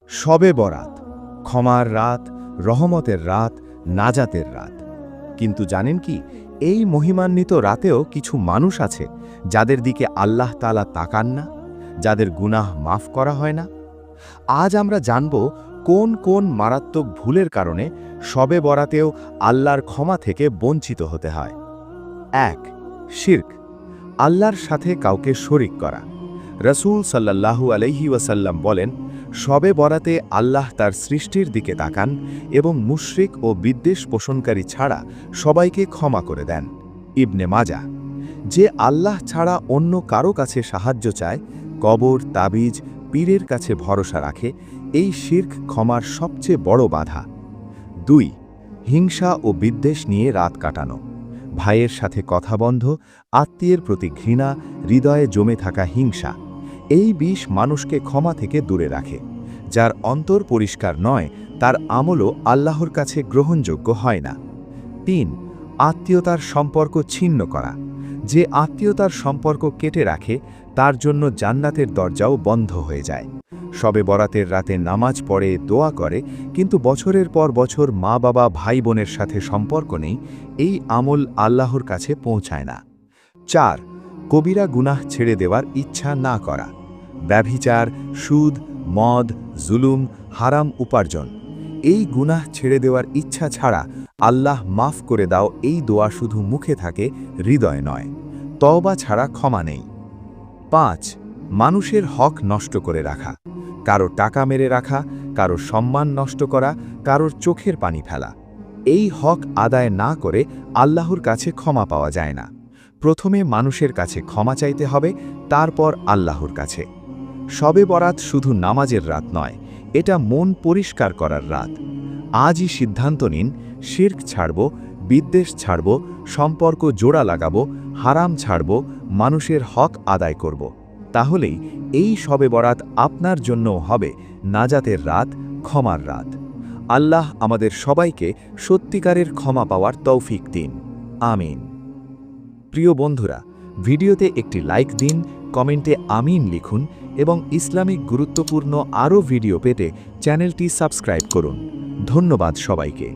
শবে বরাত, ক্ষমার রাত, রহমতের রাত, নাজাতের রাত। কিন্তু জানেন কি, এই মহিমান্বিত রাতেও কিছু মানুষ আছে যাদের দিকে আল্লাহ তাআলা তাকান না, যাদের গুনাহ মাফ করা হয় না। আজ আমরা জানব কোন কোন মারাত্মক ভুলের কারণে শবে বরাতেও আল্লাহর ক্ষমা থেকে বঞ্চিত হতে হয়। ১. শিরক, আল্লাহর সাথে কাউকে শরিক করা। রাসূল সাল্লাল্লাহু আলাইহি ওয়াসাল্লাম বলেন, শবে বরাতে আল্লাহ তার সৃষ্টির দিকে তাকান এবং মুশরিক ও বিদ্বেষ পোষণকারী ছাড়া সবাইকে ক্ষমা করে দেন। ইবনে মাজাহ। যে আল্লাহ ছাড়া অন্য কারো কাছে সাহায্য চায়, কবর, তাবিজ, পীরের কাছে ভরসা রাখে, এই শিরক ক্ষমার সবচেয়ে বড় বাধা। ২. হিংসা ও বিদ্বেষ নিয়ে রাত কাটানো। ভাইয়ের সাথে কথা বন্ধ, আত্মীয়ের প্রতি ঘৃণা, হৃদয়ে জমে থাকা হিংসা, এই বিষ মানুষকে ক্ষমা থেকে দূরে রাখে। যার অন্তর পরিষ্কার নয়, তার আমলও আল্লাহর কাছে গ্রহণযোগ্য হয় না। ৩. আত্মীয়তার সম্পর্ক ছিন্ন করা। যে আত্মীয়তার সম্পর্ক কেটে রাখে, তার জন্য জান্নাতের দরজাও বন্ধ হয়ে যায়। শবে বরাতের রাতে নামাজ পড়ে, দোয়া করে, কিন্তু বছরের পর বছর মা বাবা ভাই বোনের সাথে সম্পর্ক নেই, এই আমল আল্লাহর কাছে পৌঁছায় না। ৪. কবিরা গুনাহ ছেড়ে দেওয়ার ইচ্ছা না করা। ব্যভিচার, সুদ, মদ, জুলুম, হারাম উপার্জন, এই গুনাহ ছেড়ে দেওয়ার ইচ্ছা ছাড়া আল্লাহ মাফ করে দাও, এই দোয়া শুধু মুখে থাকে, হৃদয় নয়। তওবা ছাড়া ক্ষমা নেই। ৫. মানুষের হক নষ্ট করে রাখা। কারো টাকা মেরে রাখা, কারো সম্মান নষ্ট করা, কারোর চোখের পানি ফেলা। এই হক আদায় না করে আল্লাহর কাছে ক্ষমা পাওয়া যায় না। প্রথমে মানুষের কাছে ক্ষমা চাইতে হবে, তারপর আল্লাহর কাছে। শবে বরাত শুধু নামাজের রাত নয়, এটা মন পরিষ্কার করার রাত। আজই সিদ্ধান্ত নিন, শিরক ছাড়ব, বিদ্বেষ ছাড়ব, সম্পর্ক জোড়া লাগাবো, হারাম ছাড়ব, মানুষের হক আদায় করব। তাহলেই এই শবে বরাত আপনার জন্যও হবে নাজাতের রাত, ক্ষমার রাত। আল্লাহ আমাদের সবাইকে সত্যিকারের ক্ষমা পাওয়ার তৌফিক দিন। আমিন। প্রিয় বন্ধুরা, ভিডিওতে একটি লাইক দিন, কমেন্টে আমিন লিখুন এবং ইসলামিক গুরুত্বপূর্ণ আরও ভিডিও পেতে চ্যানেলটি সাবস্ক্রাইব করুন। ধন্যবাদ সবাইকে।